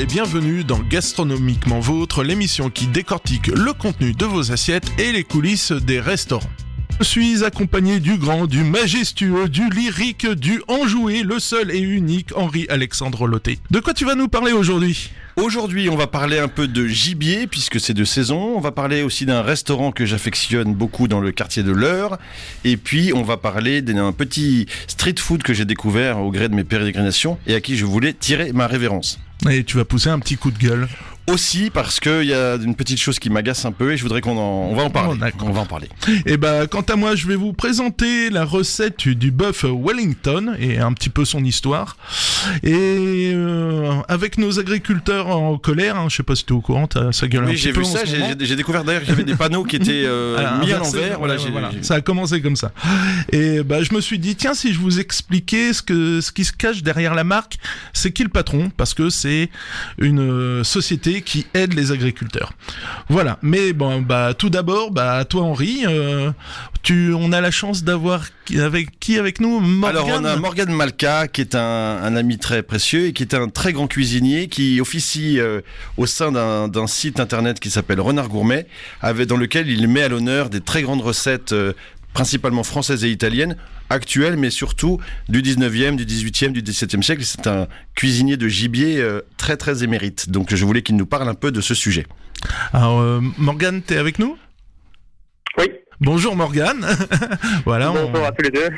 et bienvenue dans Gastronomiquement Vôtre, l'émission qui décortique le contenu de vos assiettes et les coulisses des restaurants. Je suis accompagné du grand, du majestueux, du lyrique, du enjoué, le seul et unique Henri-Alexandre Loté. De quoi tu vas nous parler aujourd'hui ? Aujourd'hui, on va parler un peu de gibier, puisque c'est de saison. On va parler aussi d'un restaurant que j'affectionne beaucoup dans le quartier de l'Eure. Et puis, on va parler d'un petit street food que j'ai découvert au gré de mes pérégrinations et à qui je voulais tirer ma révérence. Et tu vas pousser un petit coup de gueule. Aussi parce qu'il y a une petite chose qui m'agace un peu et je voudrais on va en parler. On va en parler. Et quant à moi, je vais vous présenter la recette du bœuf Wellington et un petit peu son histoire. Et avec nos agriculteurs en colère, je sais pas si tu es au courant, ça gueule un petit peu. Oui, j'ai vu ça. J'ai découvert d'ailleurs qu'il y avait des panneaux qui étaient mis à l'envers. Voilà. Ça a commencé comme ça. Et je me suis dit, tiens, si je vous expliquais ce qui se cache derrière la marque, c'est qui le patron ? Parce que c'est une société qui aide les agriculteurs. Voilà. Mais tout d'abord, toi Henri, on a la chance d'avoir avec nous Morgane. Alors on a Morgane Malka qui est un ami très précieux et qui est un très grand cuisinier qui officie au sein d'un site internet qui s'appelle Renard Gourmet, dans lequel il met à l'honneur des très grandes recettes principalement françaises et italiennes, actuelles, mais surtout du 19e, du 18e, du 17e siècle. C'est un cuisinier de gibier très très émérite. Donc je voulais qu'il nous parle un peu de ce sujet. Alors Morgane, t'es avec nous ? Oui. Bonjour Morgane. Voilà. Bonjour à tous les deux.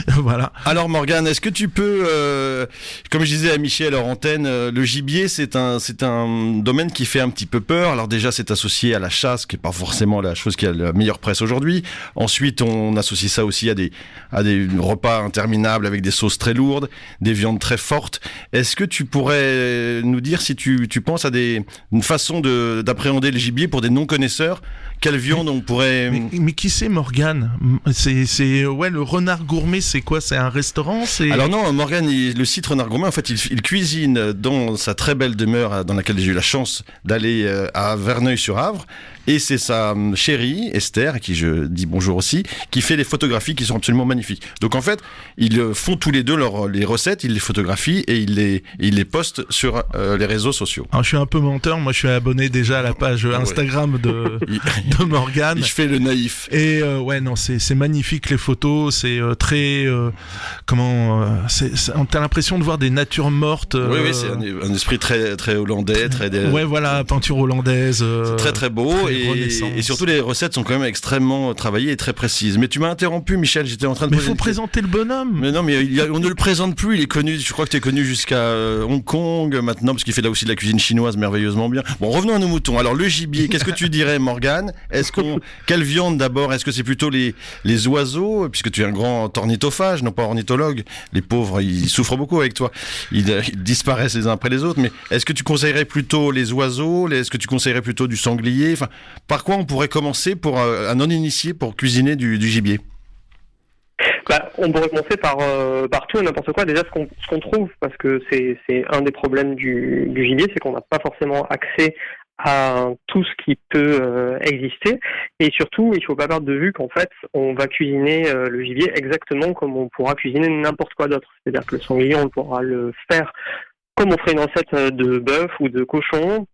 Voilà. Alors Morgane, est-ce que tu peux, comme je disais à Michel hors antenne, le gibier c'est un domaine qui fait un petit peu peur. Alors déjà c'est associé à la chasse, qui est pas forcément la chose qui a la meilleure presse aujourd'hui. Ensuite on associe ça aussi à des repas interminables avec des sauces très lourdes, des viandes très fortes. Est-ce que tu pourrais nous dire si tu penses à une façon d'appréhender le gibier pour des non-connaisseurs? Quelle viande on pourrait... Mais qui c'est Morgane ? C'est le Renard Gourmet, c'est quoi ? C'est un restaurant ? Alors non, Morgane, le site Renard Gourmet, en fait, il cuisine dans sa très belle demeure dans laquelle j'ai eu la chance d'aller à Verneuil-sur-Avre. Et c'est sa chérie, Esther, à qui je dis bonjour aussi, qui fait les photographies qui sont absolument magnifiques. Donc en fait, ils font tous les deux les recettes, ils les photographient et ils les postent sur les réseaux sociaux. Alors je suis un peu menteur, moi je suis abonné déjà à la page Instagram de Morgane. Je fais le naïf. Et c'est magnifique les photos, c'est très... t'as l'impression de voir des natures mortes. Oui, c'est un esprit très, très hollandais. Ouais, voilà, peinture hollandaise. C'est très très beau. Et surtout les recettes sont quand même extrêmement travaillées et très précises. Mais tu m'as interrompu, Michel, j'étais en train de... Mais il faut présenter le bonhomme. Mais non, mais on ne le présente plus, il est connu, je crois que tu es connu jusqu'à Hong Kong maintenant, parce qu'il fait là aussi de la cuisine chinoise merveilleusement bien. Bon, revenons à nos moutons. Alors le gibier, qu'est-ce que tu dirais, Morgane ? Quelle viande d'abord ? Est-ce que c'est plutôt les oiseaux, puisque tu es un grand ornithophage, non pas ornithologue. Les pauvres, ils souffrent beaucoup avec toi. Ils disparaissent les uns après les autres. Mais est-ce que tu conseillerais plutôt les oiseaux ? Est-ce que tu conseillerais plutôt du sanglier ? Enfin, par quoi on pourrait commencer pour un non-initié pour cuisiner du gibier ? On pourrait commencer par tout et n'importe quoi. Déjà, ce qu'on trouve, parce que c'est un des problèmes du gibier, c'est qu'on n'a pas forcément accès à tout ce qui peut exister. Et surtout, il ne faut pas perdre de vue qu'en fait, on va cuisiner le gibier exactement comme on pourra cuisiner n'importe quoi d'autre. C'est-à-dire que le sanglier, on pourra le faire comme on ferait une recette de bœuf ou de cochon.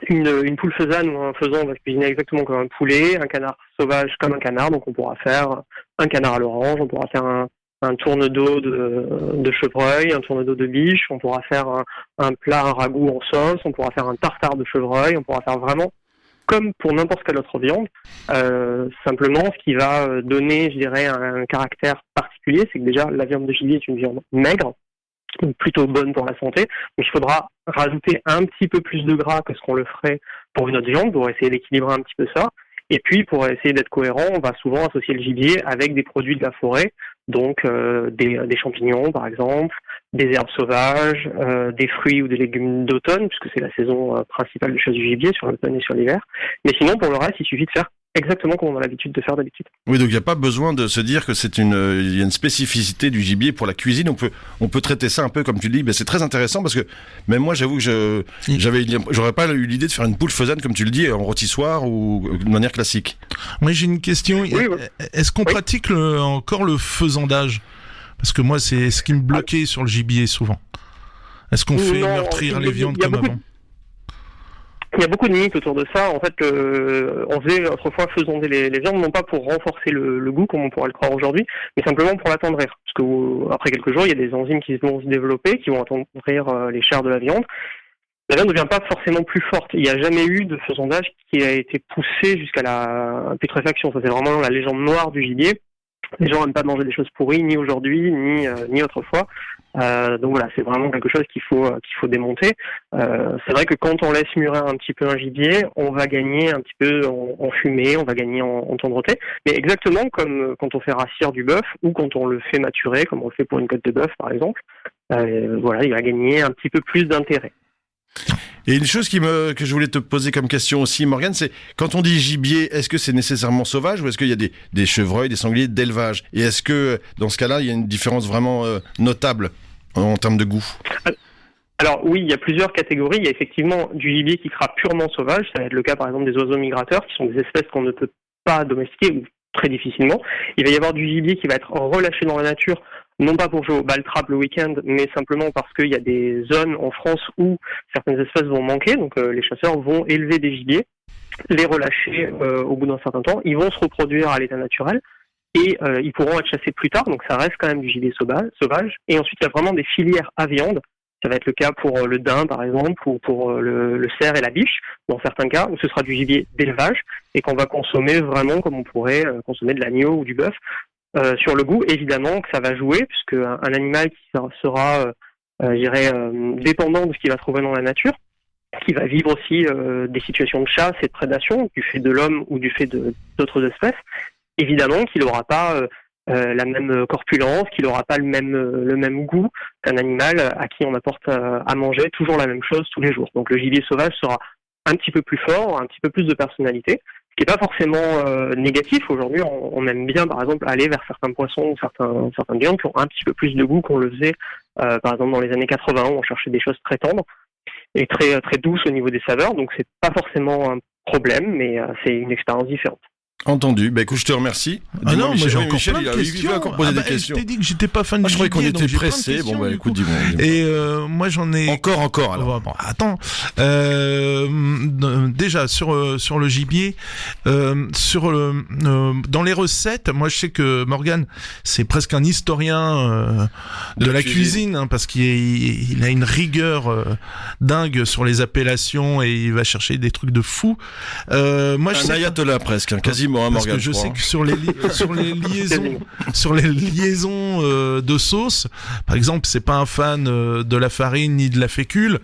Une poule faisane ou un faisan, on va cuisiner exactement comme un poulet, un canard sauvage comme un canard, donc on pourra faire un canard à l'orange, on pourra faire un tourne-dos de chevreuil, un tourne-dos de biche, on pourra faire un plat, un ragoût en sauce, on pourra faire un tartare de chevreuil, on pourra faire vraiment comme pour n'importe quelle autre viande. Simplement, ce qui va donner, je dirais, un caractère particulier, c'est que déjà, la viande de gibier est une viande maigre, plutôt bonne pour la santé. Donc il faudra rajouter un petit peu plus de gras que ce qu'on le ferait pour une autre viande, pour essayer d'équilibrer un petit peu ça. Et puis pour essayer d'être cohérent, on va souvent associer le gibier avec des produits de la forêt, donc des champignons par exemple, des herbes sauvages, des fruits ou des légumes d'automne, puisque c'est la saison principale de chasse du gibier sur l'automne et sur l'hiver. Mais sinon pour le reste, il suffit de faire exactement comme on a l'habitude de faire d'habitude. Oui, donc il n'y a pas besoin de se dire que il y a une spécificité du gibier pour la cuisine. On peut traiter ça un peu comme tu le dis. C'est très intéressant parce que même moi, j'avoue que j'aurais pas eu l'idée de faire une poule faisane comme tu le dis en rôtissoir ou de manière classique. Moi, j'ai une question. Oui. Est-ce qu'on pratique encore le faisandage ? Parce que moi, c'est ce qui me bloquait sur le gibier souvent. Est-ce qu'on fait Non, meurtrir les viandes il y a comme beaucoup avant? Il y a beaucoup de mythes autour de ça. En fait, on faisait autrefois faisonder les viandes, non pas pour renforcer le goût, comme on pourrait le croire aujourd'hui, mais simplement pour l'attendrir. Parce que après quelques jours, il y a des enzymes qui vont se développer, qui vont attendrir les chairs de la viande. La viande ne devient pas forcément plus forte. Il n'y a jamais eu de faisandage qui a été poussé jusqu'à la putréfaction. Ça, c'est vraiment la légende noire du gibier. Les gens n'aiment pas manger des choses pourries, ni aujourd'hui, ni autrefois. Donc voilà, c'est vraiment quelque chose qu'il faut démonter. C'est vrai que quand on laisse mûrir un petit peu un gibier, on va gagner un petit peu en fumée, on va gagner en tendreté. Mais exactement comme quand on fait rassir du bœuf ou quand on le fait maturer, comme on le fait pour une côte de bœuf par exemple. Voilà, il va gagner un petit peu plus d'intérêt. Et une chose que je voulais te poser comme question aussi, Morgane, c'est quand on dit gibier, est-ce que c'est nécessairement sauvage ou est-ce qu'il y a des chevreuils, des sangliers d'élevage? Et est-ce que dans ce cas-là, il y a une différence vraiment notable en termes de goût? Alors oui, il y a plusieurs catégories. Il y a effectivement du gibier qui sera purement sauvage. Ça va être le cas par exemple des oiseaux migrateurs, qui sont des espèces qu'on ne peut pas domestiquer ou très difficilement. Il va y avoir du gibier qui va être relâché dans la nature, non pas pour jouer au ball trap le week-end, mais simplement parce qu'il y a des zones en France où certaines espèces vont manquer. Donc les chasseurs vont élever des gibiers, les relâcher au bout d'un certain temps. Ils vont se reproduire à l'état naturel et ils pourront être chassés plus tard. Donc ça reste quand même du gibier sauvage. Et ensuite, il y a vraiment des filières à viande. Ça va être le cas pour le daim, par exemple, ou pour le cerf et la biche, dans certains cas, où ce sera du gibier d'élevage et qu'on va consommer vraiment comme on pourrait consommer de l'agneau ou du bœuf. Sur le goût, évidemment que ça va jouer, puisque un animal qui sera, dépendant de ce qu'il va trouver dans la nature, qui va vivre aussi des situations de chasse et de prédation, du fait de l'homme ou du fait d'autres espèces, évidemment qu'il n'aura pas la même corpulence, qu'il n'aura pas le même goût qu'un animal à qui on apporte à manger toujours la même chose tous les jours. Donc le gibier sauvage sera un petit peu plus fort, un petit peu plus de personnalité, ce qui n'est pas forcément négatif. Aujourd'hui, on aime bien, par exemple, aller vers certains poissons ou certaines viandes qui ont un petit peu plus de goût qu'on le faisait, par exemple, dans les années 80, où on cherchait des choses très tendres et très, très douces au niveau des saveurs. Donc, c'est pas forcément un problème, mais c'est une expérience différente. Entendu. Bah écoute, je te remercie. Ah non, moi j'ai encore Michel, plein de questions. Il va encore poser des questions. Je t'ai dit que j'étais pas fan du je croyais qu'on gibier, donc était j'ai plein de pressé. questions, Bon bah du écoute, coup. dis-moi. Et moi j'en ai Encore alors. Bon, attends. Déjà sur le gibier, dans les recettes, moi je sais que Morgane c'est presque un historien de la cuisine, hein, parce qu'il a une rigueur dingue sur les appellations et il va chercher des trucs de fou. Moi je un sais ayatollah presque, hein, quasiment, hein, parce Morgane. que je sais que sur les liaisons de sauce, par exemple, c'est pas un fan de la farine ni de la fécule.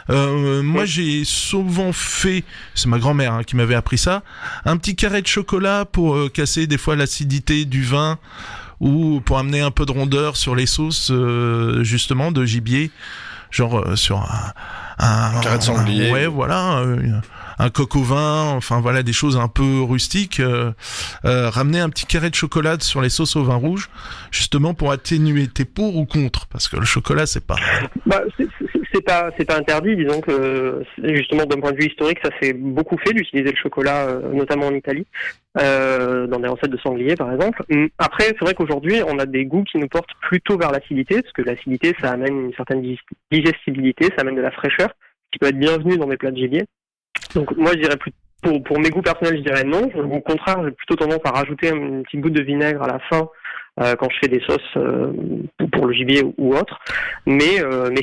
Moi, j'ai souvent fait, c'est ma grand-mère qui m'avait appris ça, un petit carré de chocolat pour casser des fois l'acidité du vin ou pour amener un peu de rondeur sur les sauces justement de gibier, genre sur un carré de sanglier. Ouais, voilà. Un coq au vin, enfin voilà, des choses un peu rustiques. Ramener un petit carré de chocolat sur les sauces au vin rouge, justement pour atténuer. T'es pour ou contre? Parce que le chocolat, c'est pas... C'est pas interdit, disons que justement d'un point de vue historique, ça s'est beaucoup fait d'utiliser le chocolat, notamment en Italie, dans des recettes de sanglier par exemple. Après, c'est vrai qu'aujourd'hui, on a des goûts qui nous portent plutôt vers l'acidité, parce que l'acidité, ça amène une certaine digestibilité, ça amène de la fraîcheur, qui peut être bienvenue dans mes plats de gibier. Donc moi, je dirais pour mes goûts personnels, je dirais non. Au contraire, j'ai plutôt tendance à rajouter une petite goutte de vinaigre à la fin quand je fais des sauces pour le gibier ou autre. Mais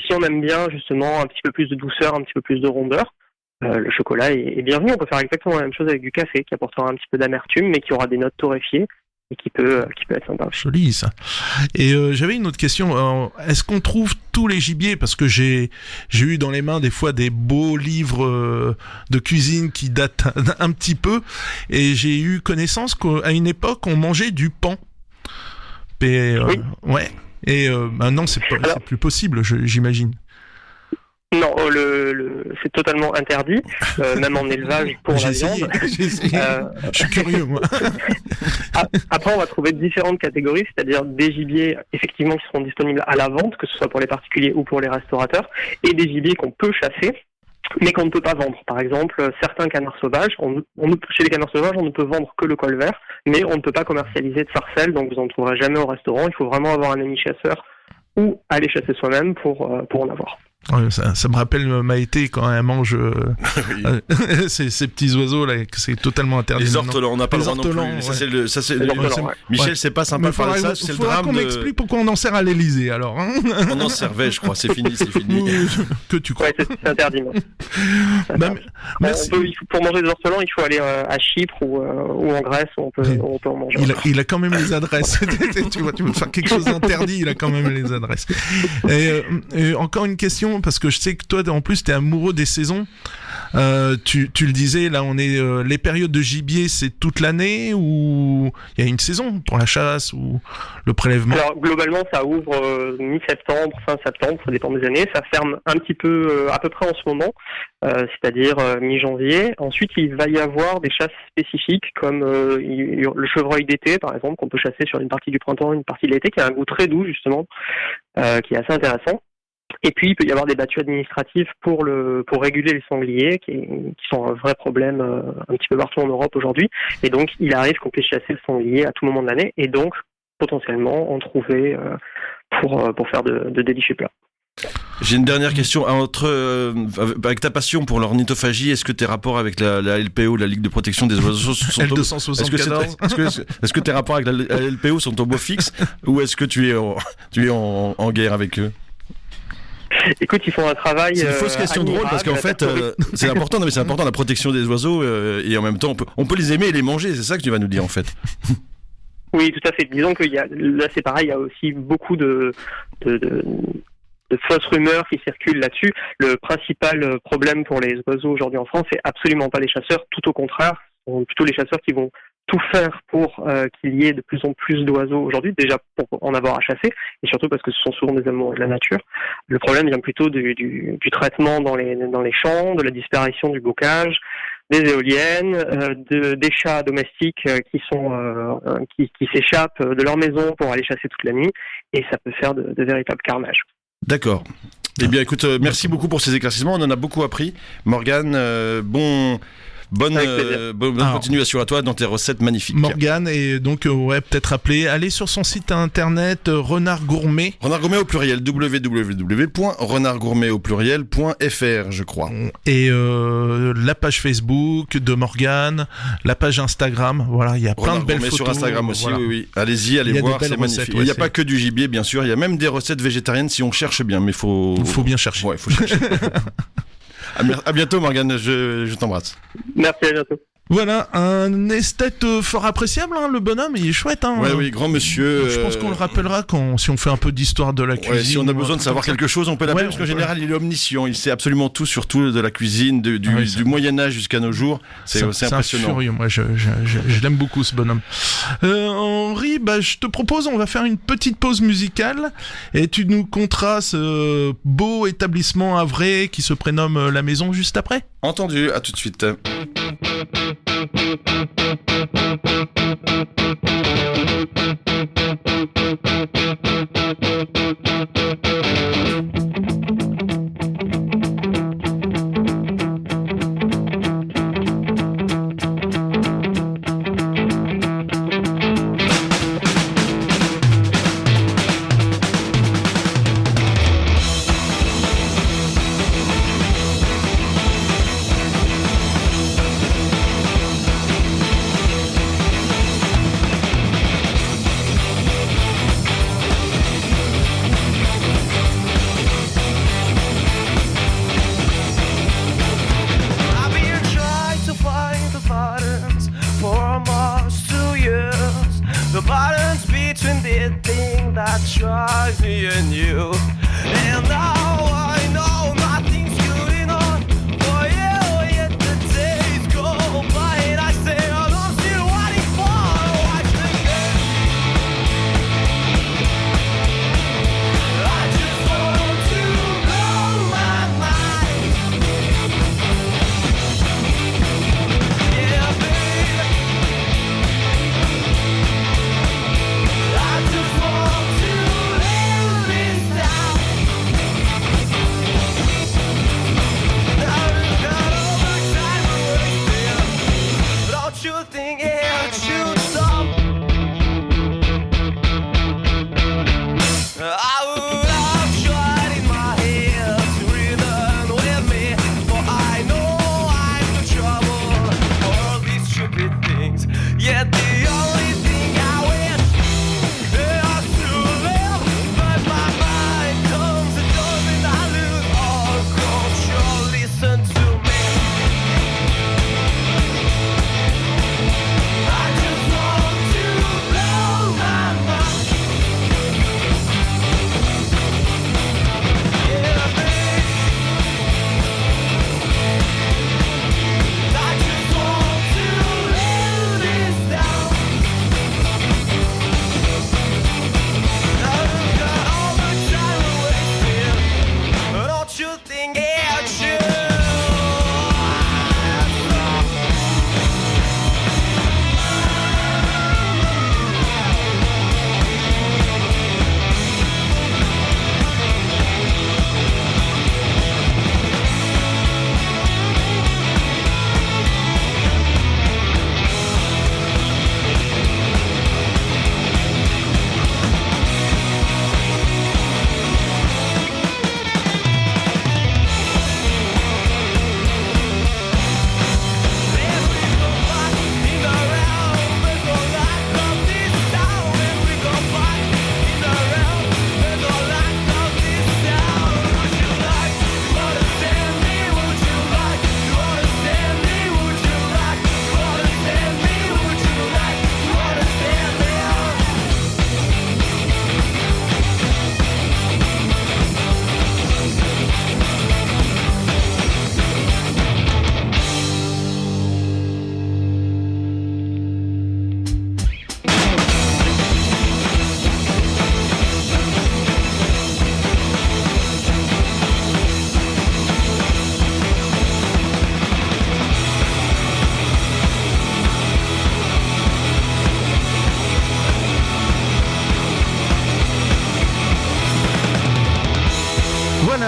si on aime bien justement un petit peu plus de douceur, un petit peu plus de rondeur, le chocolat est bienvenu. On peut faire exactement la même chose avec du café qui apportera un petit peu d'amertume, mais qui aura des notes torréfiées et qui peut être sympa. Joli ça. Et j'avais une autre question. Alors, est-ce qu'on trouve tous les gibiers? Parce que j'ai eu dans les mains des fois des beaux livres de cuisine qui datent un petit peu, et j'ai eu connaissance qu'à une époque on mangeait du paon. Et, oui. Ouais. Et maintenant c'est plus possible, j'imagine. Non, c'est totalement interdit, même en élevage pour la viande. J'ai essayé. Je suis curieux, moi. Après, on va trouver différentes catégories, c'est-à-dire des gibiers, effectivement, qui seront disponibles à la vente, que ce soit pour les particuliers ou pour les restaurateurs, et des gibiers qu'on peut chasser, mais qu'on ne peut pas vendre. Par exemple, certains canards sauvages, chez les canards sauvages, on ne peut vendre que le col vert, mais on ne peut pas commercialiser de sarcelles, donc vous n'en trouverez jamais au restaurant. Il faut vraiment avoir un ami chasseur ou aller chasser soi-même pour en avoir. Ouais, ça me rappelle Maïté quand elle mange ces petits oiseaux là, que c'est totalement interdit. Les maintenant. ortolans, on n'a pas le Les droit non ortolans, plus. ouais. Michel, Ouais. c'est pas sympa Mais de parler de ça, c'est le drame qu'on m'explique pourquoi on en sert à l'Elysée alors. Hein. On en servait, je crois, c'est fini. Que tu crois. Ouais, c'est interdit. Non. Bah, merci. Pour manger des ortolans, il faut aller à Chypre ou en Grèce où on peut en manger. Il a quand même les adresses. tu veux faire quelque chose d'interdit, il a quand même les adresses. Et encore une question, parce que je sais que toi, en plus, t'es amoureux des saisons. Tu le disais, là, on est les périodes de gibier, c'est toute l'année ou il y a une saison pour la chasse ou le prélèvement? Alors globalement, ça ouvre mi-septembre, fin septembre, ça dépend des années. Ça ferme un petit peu, à peu près en ce moment, c'est-à-dire mi-janvier. Ensuite, il va y avoir des chasses spécifiques comme le chevreuil d'été, par exemple, qu'on peut chasser sur une partie du printemps, une partie de l'été, qui a un goût très doux justement, qui est assez intéressant. Et puis, il peut y avoir des battues administratives pour réguler les sangliers, qui sont un vrai problème un petit peu partout en Europe aujourd'hui. Et donc, il arrive qu'on puisse chasser le sanglier à tout moment de l'année, et donc, potentiellement, en trouver pour faire de délicieux plats. J'ai une dernière question. Avec ta passion pour l'ornithophagie, est-ce que tes rapports avec la LPO, la Ligue de protection des oiseaux, sont L274. Est-ce que tes rapports avec la LPO sont au beau fixe ou est-ce que tu es en guerre avec eux? Écoute, ils font un travail. C'est une fausse question drôle parce qu'en fait, c'est important. Non, mais c'est important la protection des oiseaux et en même temps, on peut les aimer et les manger. C'est ça que tu vas nous dire en fait. Oui, tout à fait. Disons que là, c'est pareil. Il y a aussi beaucoup de fausses rumeurs qui circulent là-dessus. Le principal problème pour les oiseaux aujourd'hui en France, c'est absolument pas les chasseurs. Tout au contraire, ce sont plutôt les chasseurs qui vont tout faire pour qu'il y ait de plus en plus d'oiseaux aujourd'hui, déjà pour en avoir à chasser, et surtout parce que ce sont souvent des amoureux de la nature. Le problème vient plutôt du traitement dans les champs, de la disparition du bocage, des éoliennes, des chats domestiques qui s'échappent de leur maison pour aller chasser toute la nuit, et ça peut faire de véritables carnages. D'accord. Eh bien, écoute, merci beaucoup pour ces éclaircissements. On en a beaucoup appris. Morgane, bonne continuation à toi dans tes recettes magnifiques. Morgane, et donc peut-être appeler, allez sur son site internet Renard Gourmet. Renard Gourmet au pluriel, www.renardgourmet.fr, je crois. Et la page Facebook de Morgane, la page Instagram, voilà, il y a plein de belles photos. Sur Instagram aussi, voilà. Oui. Allez-y, allez voir, c'est magnifique. Il n'y a pas que du gibier, bien sûr, il y a même des recettes végétariennes si on cherche bien, mais faut bien chercher. Ouais, faut chercher. À bientôt Morgane, je t'embrasse. Merci, à bientôt. Voilà, un esthète fort appréciable, hein, le bonhomme, il est chouette. Hein, oui, grand monsieur. Je pense qu'on le rappellera si on fait un peu d'histoire de la cuisine. Si on a besoin de savoir quelque chose, on peut l'appeler, parce qu'en général, il est omniscient. Il sait absolument tout sur tout de la cuisine, du Moyen-Âge jusqu'à nos jours. C'est impressionnant. C'est furieux, moi, je l'aime beaucoup, ce bonhomme. Henri, je te propose, on va faire une petite pause musicale, et tu nous conteras ce beau établissement havrais qui se prénomme La Maison juste après. Entendu, à tout de suite. I would have tried in my head to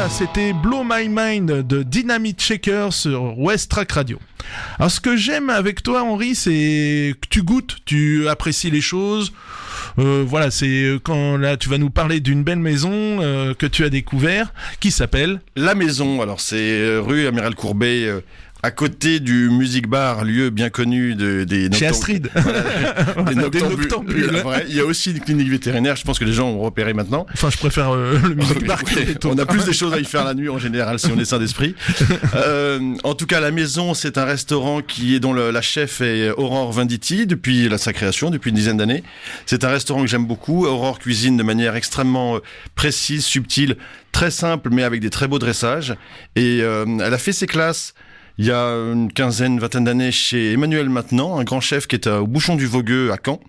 Voilà, c'était Blow My Mind de Dynamite Shaker sur West Track Radio. Alors ce que j'aime avec toi Henri, c'est que tu goûtes, tu apprécies les choses. Voilà, c'est quand là tu vas nous parler d'une belle maison que tu as découvert, qui s'appelle La Maison. Alors c'est rue Amiral Courbet, à côté du Music Bar, lieu bien connu des chez Astrid. Voilà, des noctambules. Ouais, il y a aussi une clinique vétérinaire, je pense que les gens ont repéré maintenant. Enfin, je préfère le Music Bar. On a plus des choses à y faire la nuit en général si on est sain d'esprit. En tout cas, La Maison, c'est un restaurant dont la chef est Aurore Venditti depuis sa création, depuis une dizaine d'années. C'est un restaurant que j'aime beaucoup. Aurore cuisine de manière extrêmement précise, subtile, très simple, mais avec des très beaux dressages. Et elle a fait ses classes il y a une vingtaine d'années chez Emmanuel Maintenant, un grand chef qui est au Bouchon du Vogueux à Caen.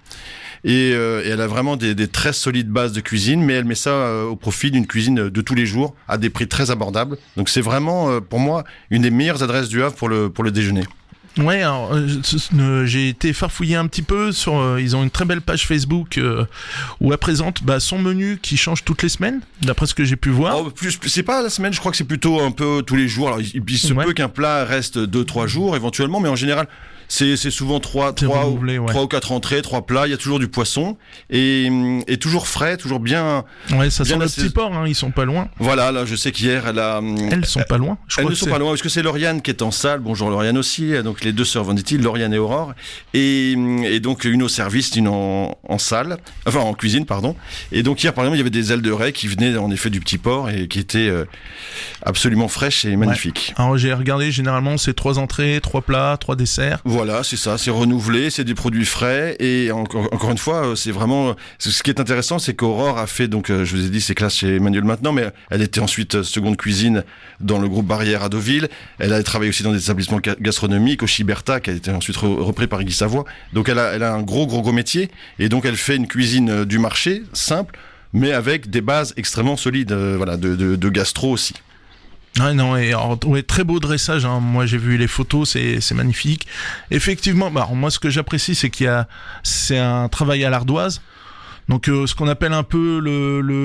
Et elle a vraiment des très solides bases de cuisine, mais elle met ça au profit d'une cuisine de tous les jours à des prix très abordables. Donc c'est vraiment pour moi une des meilleures adresses du Havre pour le déjeuner. Ouais, alors j'ai été farfouiller un petit peu sur. Ils ont une très belle page Facebook où elle présente son menu qui change toutes les semaines, d'après ce que j'ai pu voir. Oh, c'est pas la semaine, je crois que c'est plutôt un peu tous les jours. Alors il se peut qu'un plat reste 2-3 jours éventuellement, mais en général. C'est souvent 3 ou 4 entrées, 3 plats. Il y a toujours du poisson et toujours frais, toujours bien. Ouais, ça sent le petit port, hein, ils sont pas loin. Voilà, là, je sais qu'hier, elles sont pas loin. Elles ne sont pas loin parce que c'est Lauriane qui est en salle. Bonjour Lauriane aussi. Donc les deux sœurs Venditti, Lauriane et Aurore. Et donc une au service, une en salle, enfin en cuisine, pardon. Et donc hier, par exemple, il y avait des ailes de raie qui venaient en effet du petit port et qui étaient absolument fraîches et magnifiques. Ouais. Alors j'ai regardé, généralement c'est 3 entrées, 3 plats, 3 desserts. Voilà, c'est ça, c'est renouvelé, c'est des produits frais et encore une fois, c'est vraiment ce qui est intéressant, c'est qu'Aurore a fait donc je vous ai dit ses classes chez Emmanuel Maintenant, mais elle était ensuite seconde cuisine dans le groupe Barrière à Deauville. Elle a travaillé aussi dans des établissements gastronomiques au Chiberta qui a été ensuite repris par Guy Savoie. Donc elle a un gros métier et donc elle fait une cuisine du marché simple mais avec des bases extrêmement solides voilà de gastro aussi. Ouais, non, très beau dressage, hein. Moi j'ai vu les photos, c'est magnifique. Effectivement, moi ce que j'apprécie c'est c'est un travail à l'ardoise. Donc ce qu'on appelle un peu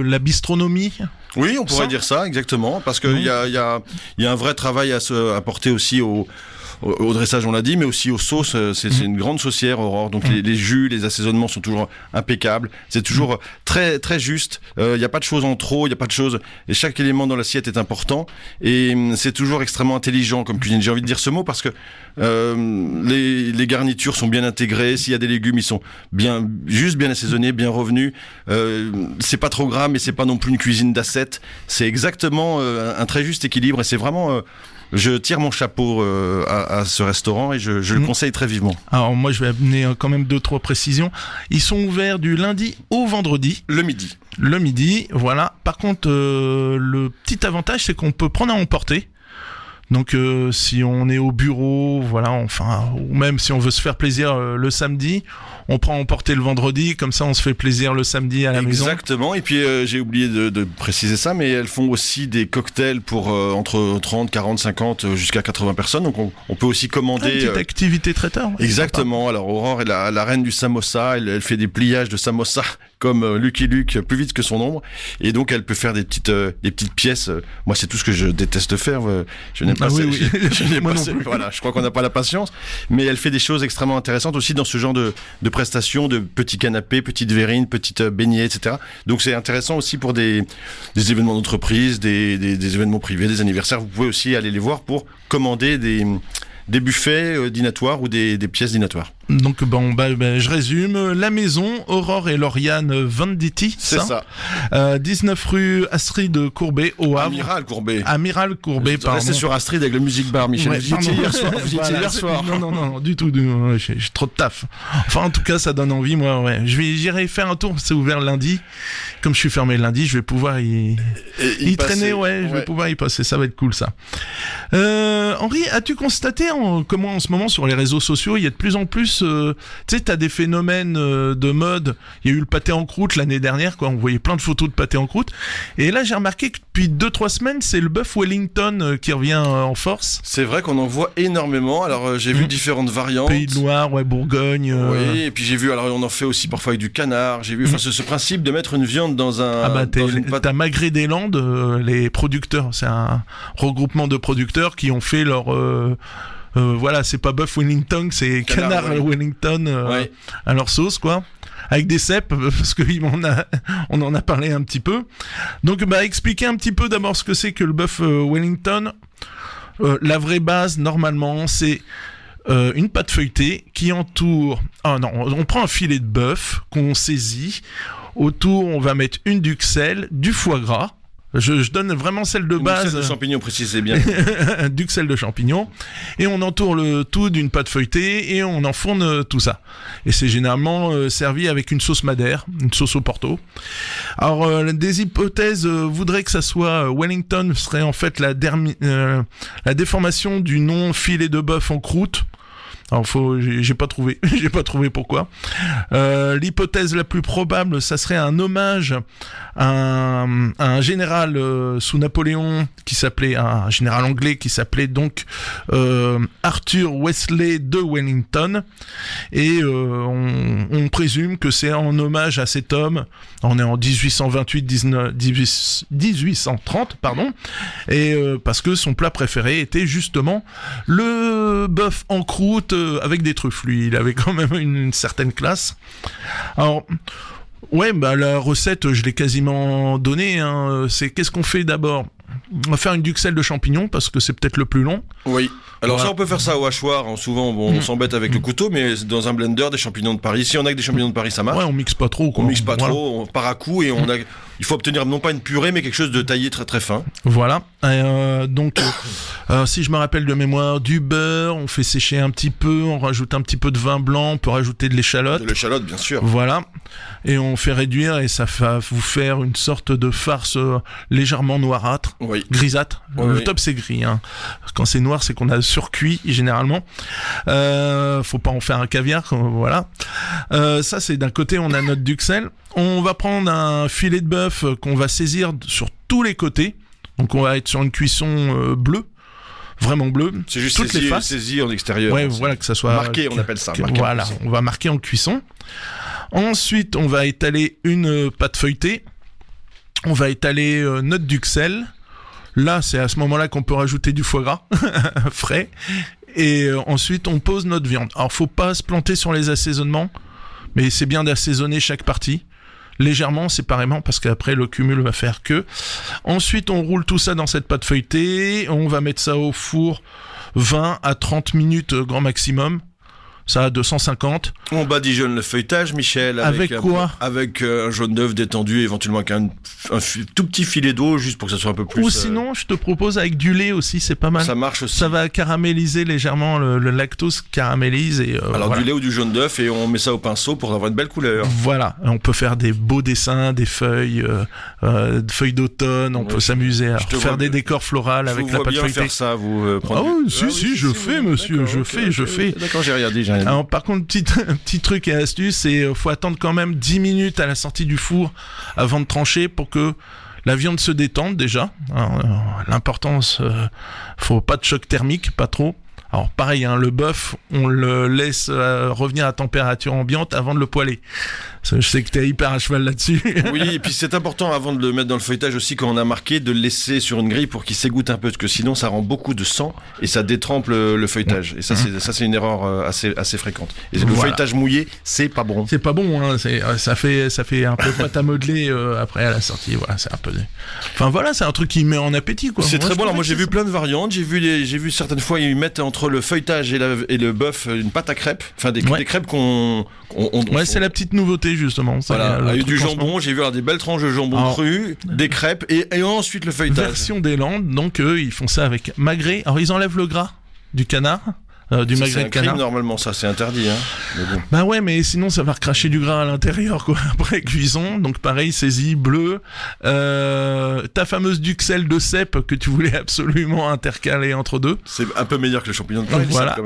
la bistronomie. Oui, on pourrait dire ça exactement parce que il y a un vrai travail à porter aussi au dressage, on l'a dit, mais aussi aux sauces. C'est une grande saucière, Aurore. Donc les jus, les assaisonnements sont toujours impeccables. C'est toujours très très juste. Il n'y a pas de choses en trop, il n'y a pas de choses. Et chaque élément dans l'assiette est important. Et c'est toujours extrêmement intelligent comme cuisine. J'ai envie de dire ce mot parce que les garnitures sont bien intégrées. S'il y a des légumes, ils sont bien assaisonnés, bien revenus. C'est pas trop gras, mais c'est pas non plus une cuisine d'ascète. C'est exactement un très juste équilibre. Et c'est vraiment je tire mon chapeau à ce restaurant et je le conseille très vivement. Alors moi je vais amener quand même 2-3 précisions. Ils sont ouverts du lundi au vendredi. Le midi, voilà. Par contre, le petit avantage c'est qu'on peut prendre à emporter. Donc si on est au bureau, voilà, ou même si on veut se faire plaisir le samedi, on prend à emporter le vendredi, comme ça on se fait plaisir le samedi à la maison. Exactement, et puis j'ai oublié de préciser ça, mais elles font aussi des cocktails pour entre 30, 40, 50 jusqu'à 80 personnes, donc on peut aussi commander... Une petite activité traiteur. Exactement, alors Aurore est la reine du samosa, elle fait des pliages de samosa comme Lucky Luke, plus vite que son ombre, et donc elle peut faire des petites pièces. Moi c'est tout ce que je déteste faire, je n'aime pas ça. Oui. Je n'ai pas voilà, je crois qu'on n'a pas la patience, mais elle fait des choses extrêmement intéressantes aussi dans ce genre de prestations, de petits canapés, petites verrines, petites beignets, etc. Donc c'est intéressant aussi pour des événements d'entreprise, des événements privés, des anniversaires. Vous pouvez aussi aller les voir pour commander des buffets dînatoires ou des pièces dînatoires. Donc je résume, La Maison, Aurore et Lauriane Venditti, c'est ça. 19 rue Astrid Courbet au Havre. Amiral Courbet, pardon. Restez sur Astrid avec le Music Bar, Michel. Ouais, vous étiez hier soir. Non, du tout. J'ai trop de taf. Enfin, en tout cas, ça donne envie, moi, ouais. J'irai faire un tour, c'est ouvert lundi. Comme je suis fermé le lundi, je vais pouvoir y traîner, je vais pouvoir y passer, ça va être cool, ça. Henri, as-tu constaté comment en ce moment sur les réseaux sociaux, il y a de plus en plus plus, tu sais, t'as des phénomènes de mode. Il y a eu le pâté en croûte l'année dernière, quoi. On voyait plein de photos de pâté en croûte. Et là, j'ai remarqué que depuis 2-3 semaines, c'est le bœuf Wellington qui revient en force. C'est vrai qu'on en voit énormément. Alors, j'ai vu différentes variantes. Pays de Loire, ouais, Bourgogne. Oui, et puis j'ai vu, alors on en fait aussi parfois avec du canard. J'ai vu, enfin, ce principe de mettre une viande dans dans une pâte. T'as Magret des Landes, les producteurs. C'est un regroupement de producteurs qui ont fait leur... voilà, c'est pas bœuf Wellington, c'est canard Wellington Ouais. à leur sauce, quoi. Avec des cèpes, parce on en a parlé un petit peu. Donc, expliquer un petit peu d'abord ce que c'est que le bœuf Wellington. La vraie base, normalement, c'est une pâte feuilletée qui entoure... Ah non, on prend un filet de bœuf qu'on saisit. Autour, on va mettre une duxelle, du foie gras. Je donne vraiment celle de base. Duxelle de champignons, précisez bien. Duxelle de champignons. Et on entoure le tout d'une pâte feuilletée et on enfourne tout ça. Et c'est généralement servi avec une sauce madère, une sauce au Porto. Alors, des hypothèses voudraient que ça soit Wellington serait en fait la déformation du nom filet de bœuf en croûte. Alors j'ai pas trouvé pourquoi. L'hypothèse la plus probable, ça serait un hommage à un général sous Napoléon un général anglais qui s'appelait donc Arthur Wesley de Wellington, et on présume que c'est en hommage à cet homme. On est en 1830, pardon, et parce que son plat préféré était justement le bœuf en croûte avec des truffes. Lui, il avait quand même une certaine classe. Alors, ouais, la recette, je l'ai quasiment donnée. Hein. C'est qu'est-ce qu'on fait d'abord ? On va faire une duxelle de champignons parce que c'est peut-être le plus long. Oui. Alors voilà. ça, on peut faire ça au hachoir. Hein. Souvent, on s'embête avec le couteau, mais dans un blender, des champignons de Paris. Si on a que des champignons de Paris, ça marche. Ouais, on mixe pas trop. Quoi. On mixe pas voilà. trop, on part à coup et il faut obtenir non pas une purée, mais quelque chose de taillé très très fin. Voilà. Donc, si je me rappelle de mémoire, du beurre, on fait sécher un petit peu, on rajoute un petit peu de vin blanc, on peut rajouter de l'échalote. De l'échalote, bien sûr. Voilà. Et on fait réduire et ça va vous faire une sorte de farce légèrement noirâtre, grisâtre. Oui. Le top c'est gris. Hein. Quand c'est noir, c'est qu'on a surcuit généralement. Faut pas en faire un caviar. Voilà. Ça c'est d'un côté, on a notre duxelle. On va prendre un filet de bœuf qu'on va saisir sur tous les côtés. Donc on va être sur une cuisson bleue. Vraiment bleu. C'est juste toutes les faces. saisi en extérieur. Ouais, voilà, que ça soit marqué, on appelle ça. Voilà, on va marquer en cuisson. Ensuite, on va étaler une pâte feuilletée. On va étaler notre duxelle. Là, c'est à ce moment-là qu'on peut rajouter du foie gras frais. Et ensuite, on pose notre viande. Alors, faut pas se planter sur les assaisonnements, mais c'est bien d'assaisonner chaque partie. Légèrement, séparément, parce qu'après le cumul va faire que. Ensuite, on roule tout ça dans cette pâte feuilletée. On va mettre ça au four 20 à 30 minutes grand maximum. Ça à 250. On badigeonne le feuilletage, Michel. Avec quoi ? Avec un jaune d'œuf détendu, éventuellement avec un tout petit filet d'eau, juste pour que ça soit un peu plus... Ou sinon, je te propose avec du lait aussi, c'est pas mal. Ça marche aussi. Ça va caraméliser légèrement, le lactose caramélise. Et, alors voilà. du lait ou du jaune d'œuf, et on met ça au pinceau pour avoir une belle couleur. Voilà, on peut faire des beaux dessins, des feuilles, feuilles d'automne, on peut s'amuser à faire des décors floraux avec la pâte feuilletée. Faire ça, vous prendre... Ah oui, si, je fais, monsieur, je fais. D'accord, j'ai rien dit. Alors, par contre, petit truc et astuce, c'est faut attendre quand même 10 minutes à la sortie du four avant de trancher pour que la viande se détende déjà. Alors, l'importance, faut pas de choc thermique, pas trop. Alors pareil, hein, le bœuf, on le laisse revenir à température ambiante avant de le poêler. Je sais que t'es hyper à cheval là-dessus. Oui, et puis c'est important avant de le mettre dans le feuilletage aussi, quand on a marqué, de le laisser sur une grille pour qu'il s'égoutte un peu, parce que sinon ça rend beaucoup de sang et ça détrempe le feuilletage. Et ça c'est une erreur assez fréquente. Et le feuilletage mouillé, c'est pas bon. C'est pas bon, hein. Ça fait un peu pâte à modeler après à la sortie. Voilà, c'est un peu. Enfin voilà, c'est un truc qui met en appétit, quoi. C'est très bon. Alors moi j'ai vu plein de variantes. J'ai vu certaines fois ils mettent entre le feuilletage et le bœuf une pâte à crêpes. Enfin des crêpes qu'on c'est la petite nouveauté justement. Voilà, avec du jambon, j'ai vu des belles tranches de jambon cru, des crêpes et ensuite le feuilletage. Version des Landes, donc ils font ça avec magret. Alors ils enlèvent le gras du canard du magret C'est de un crime, canard. normalement, ça, c'est interdit. Hein. Mais bon. Bah ouais, mais sinon ça va recracher du gras à l'intérieur, quoi. Après cuisson, donc pareil, saisie, bleu. Ta fameuse duxelle de cèpe que tu voulais absolument intercaler entre deux. C'est un peu meilleur que le champignon de Paris. Voilà.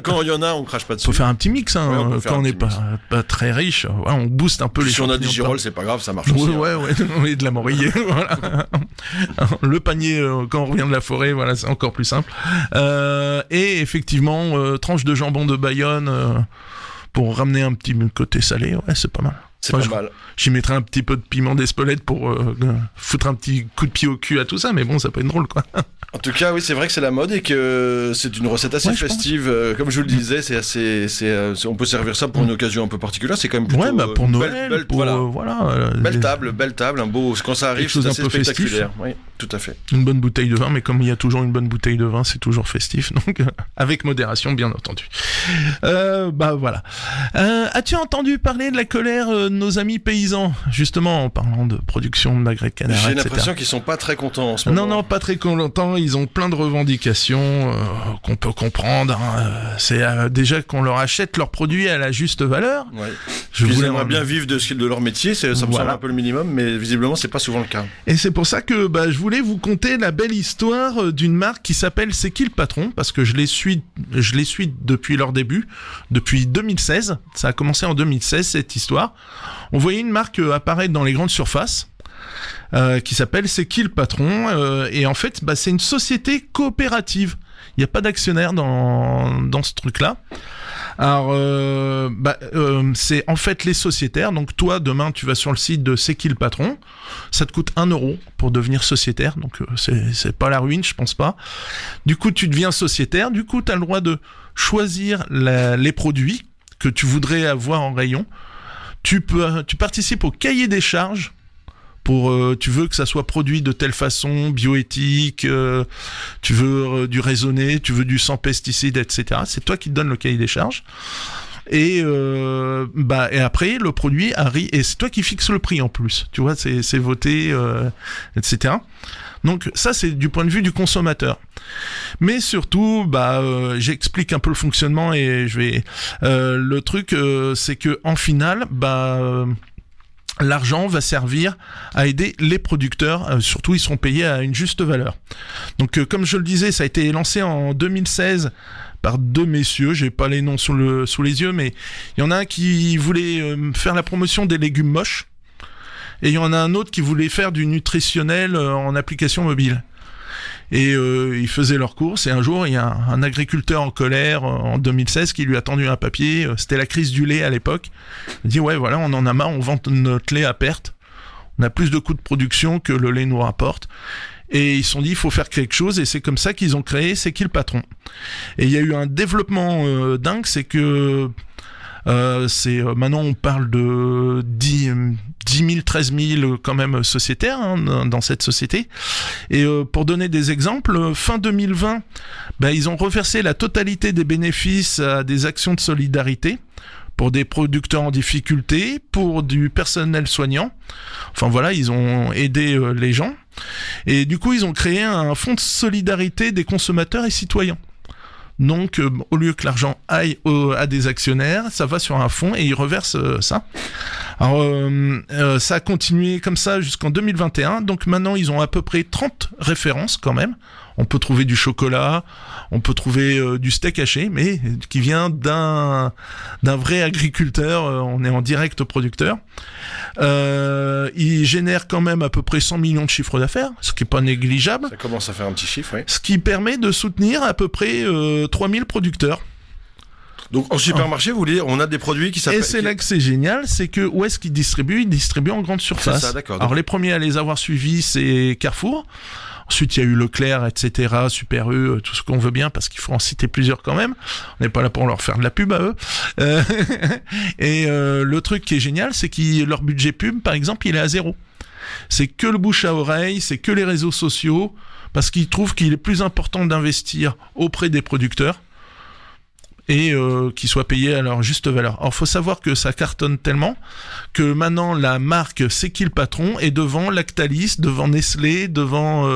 Quand il y en a, on crache pas dessus. Faut faire un petit mix, hein. Ouais, on peut faire Quand un on n'est petit mix. pas très riche, ouais, on booste un peu les Si on a des champignons de girolles, c'est pas grave, ça marche Paris. aussi. Ouais, ouais, et de la morille, voilà. Le panier, quand on revient de la forêt, voilà, c'est encore plus simple. Et effectivement, tranche de jambon de Bayonne pour ramener un petit côté salé, ouais, c'est pas mal. C'est Moi, pas mal. J'y mettrais un petit peu de piment d'Espelette pour foutre un petit coup de pied au cul à tout ça, mais bon, ça peut être drôle, quoi. En tout cas, oui, c'est vrai que c'est la mode et que c'est une recette assez Ouais, je festive. Comme je vous le disais, on peut servir ça pour une occasion un peu particulière. C'est quand même plutôt Ouais, bah pour une Noël, belle, pour voilà. Belle table, un beau. Quand ça arrive, Quelque chose c'est un assez peu festif. spectaculaire. Oui, tout à fait. Une bonne bouteille de vin, mais comme il y a toujours une bonne bouteille de vin, c'est toujours festif, donc avec modération, bien entendu. Bah voilà. As-tu entendu parler de la colère de nos amis paysans, justement en parlant de production de magret de canard, J'ai etc. l'impression qu'ils sont pas très contents en ce moment. Non, pas très contents. Ils ont plein de revendications qu'on peut comprendre. Hein. C'est déjà qu'on leur achète leurs produits à la juste valeur. Ouais. Je Ils voulais aimeraient bien vivre de leur métier, ça me semble Voilà. un peu le minimum, mais visiblement c'est pas souvent le cas. Et c'est pour ça que je voulais vous conter la belle histoire d'une marque qui s'appelle C'est qui le patron, parce que je les suis depuis leur début, depuis 2016. Ça a commencé en 2016 cette histoire. On voyait une marque apparaître dans les grandes surfaces. Qui s'appelle C'est qui le patron, et en fait c'est une société coopérative. Il n'y a pas d'actionnaire dans ce truc-là. Alors, c'est en fait les sociétaires. Donc toi, demain, tu vas sur le site de C'est qui le patron. Ça te coûte 1 euro pour devenir sociétaire. Donc c'est pas la ruine, je pense pas. Du coup, tu deviens sociétaire. Du coup, tu as le droit de choisir les produits que tu voudrais avoir en rayon. Tu participes au cahier des charges. Tu veux que ça soit produit de telle façon, bioéthique, tu veux du raisonné, tu veux du sans pesticides, etc. C'est toi qui te donnes le cahier des charges. Et après, le produit arrive, et c'est toi qui fixes le prix en plus. Tu vois, c'est voté, etc. Donc ça, c'est du point de vue du consommateur. Mais surtout, j'explique un peu le fonctionnement et le truc, c'est que en finale, l'argent va servir à aider les producteurs, surtout ils seront payés à une juste valeur. Donc comme je le disais, ça a été lancé en 2016 par deux messieurs, j'ai pas les noms sous les yeux, mais il y en a un qui voulait faire la promotion des légumes moches, et il y en a un autre qui voulait faire du nutritionnel en application mobile. Et ils faisaient leurs courses, et un jour, il y a un agriculteur en colère en 2016 qui lui a tendu un papier. C'était la crise du lait à l'époque. Il dit, ouais, voilà, on en a marre, on vend notre lait à perte. On a plus de coûts de production que le lait nous rapporte. Et ils se sont dit, il faut faire quelque chose, et c'est comme ça qu'ils ont créé C'est qui le patron. Et il y a eu un développement dingue, c'est que maintenant on parle de 10 000, 13 000 quand même sociétaires dans cette société. Et pour donner des exemples, fin 2020, ils ont reversé la totalité des bénéfices à des actions de solidarité pour des producteurs en difficulté, pour du personnel soignant. Enfin voilà, ils ont aidé les gens. Et du coup, ils ont créé un fonds de solidarité des consommateurs et citoyens. Donc, au lieu que l'argent aille à des actionnaires, ça va sur un fonds et ils reversent ça. Alors, ça a continué comme ça jusqu'en 2021. Donc maintenant, ils ont à peu près 30 références quand même. On peut trouver du chocolat, on peut trouver du steak haché, mais qui vient d'un vrai agriculteur. On est en direct producteur. Il génère quand même à peu près 100 millions de chiffres d'affaires, ce qui est pas négligeable. Ça commence à faire un petit chiffre, oui. Ce qui permet de soutenir à peu près 3000 producteurs. Donc en supermarché, vous voulez, on a des produits qui s'appellent... Et c'est là que c'est génial, c'est que où est-ce qu'ils distribuent ? Ils distribuent en grande surface. C'est ça, d'accord. Alors les premiers à les avoir suivis, c'est Carrefour. Ensuite, il y a eu Leclerc, etc., Super U, tout ce qu'on veut bien, parce qu'il faut en citer plusieurs quand même. On n'est pas là pour leur faire de la pub à eux. Et le truc qui est génial, c'est que leur budget pub, par exemple, il est à 0. C'est que le bouche à oreille, c'est que les réseaux sociaux, parce qu'ils trouvent qu'il est plus important d'investir auprès des producteurs. et qu'ils soient payés à leur juste valeur. Alors, faut savoir que ça cartonne tellement que maintenant la marque C'est qui le patron est devant Lactalis, devant Nestlé, devant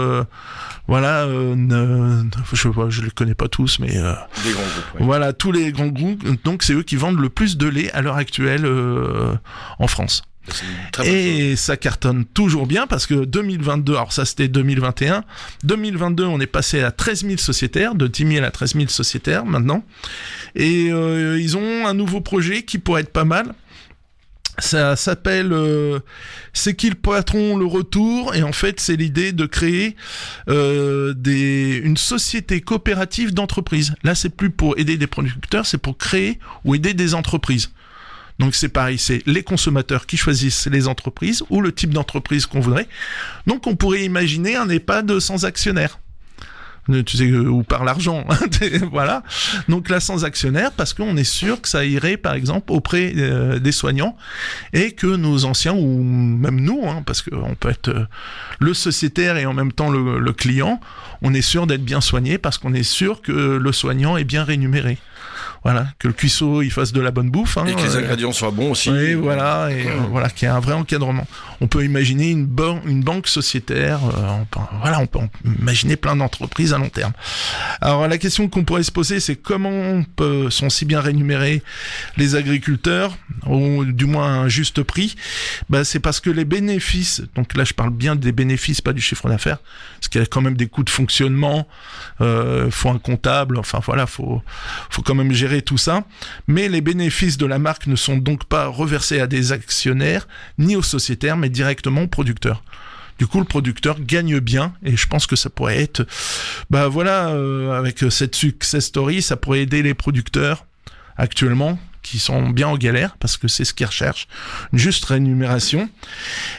je les connais pas tous, mais Des grands groupes. Ouais. voilà, tous les grands groupes. Donc c'est eux qui vendent le plus de lait à l'heure actuelle en France. C'est une très bonne chose. Et ça cartonne toujours bien parce que 2022, alors ça c'était 2021, 2022 on est passé à 13 000 sociétaires, de 10 000 à 13 000 sociétaires maintenant, et ils ont un nouveau projet qui pourrait être pas mal. Ça s'appelle C'est qui le patron, le retour, et en fait c'est l'idée de créer une société coopérative d'entreprise. Là c'est plus pour aider des producteurs, c'est pour créer ou aider des entreprises. Donc c'est pareil, c'est les consommateurs qui choisissent les entreprises ou le type d'entreprise qu'on voudrait. Donc on pourrait imaginer un EHPAD sans actionnaire. Tu sais, ou par l'argent, voilà. Donc là, sans actionnaire, parce qu'on est sûr que ça irait, par exemple, auprès des soignants, et que nos anciens, ou même nous, parce qu'on peut être le sociétaire et en même temps le client, on est sûr d'être bien soigné, parce qu'on est sûr que le soignant est bien rémunéré. Voilà, que le cuisseau il fasse de la bonne bouffe. Et que les ingrédients soient bons aussi. Oui, voilà, et voilà, qu'il y ait un vrai encadrement. On peut imaginer une banque sociétaire, on peut imaginer plein d'entreprises à long terme. Alors la question qu'on pourrait se poser, c'est comment sont si bien rémunérés les agriculteurs, ou du moins à un juste prix. C'est parce que les bénéfices, donc là je parle bien des bénéfices, pas du chiffre d'affaires, parce qu'il y a quand même des coûts de fonctionnement, faut un comptable, enfin voilà, faut quand même gérer tout ça, mais les bénéfices de la marque ne sont donc pas reversés à des actionnaires ni aux sociétaires, mais directement aux producteurs. Du coup, le producteur gagne bien, et je pense que ça pourrait être, avec cette success story, ça pourrait aider les producteurs actuellement qui sont bien en galère, parce que c'est ce qu'ils recherchent, une juste rémunération.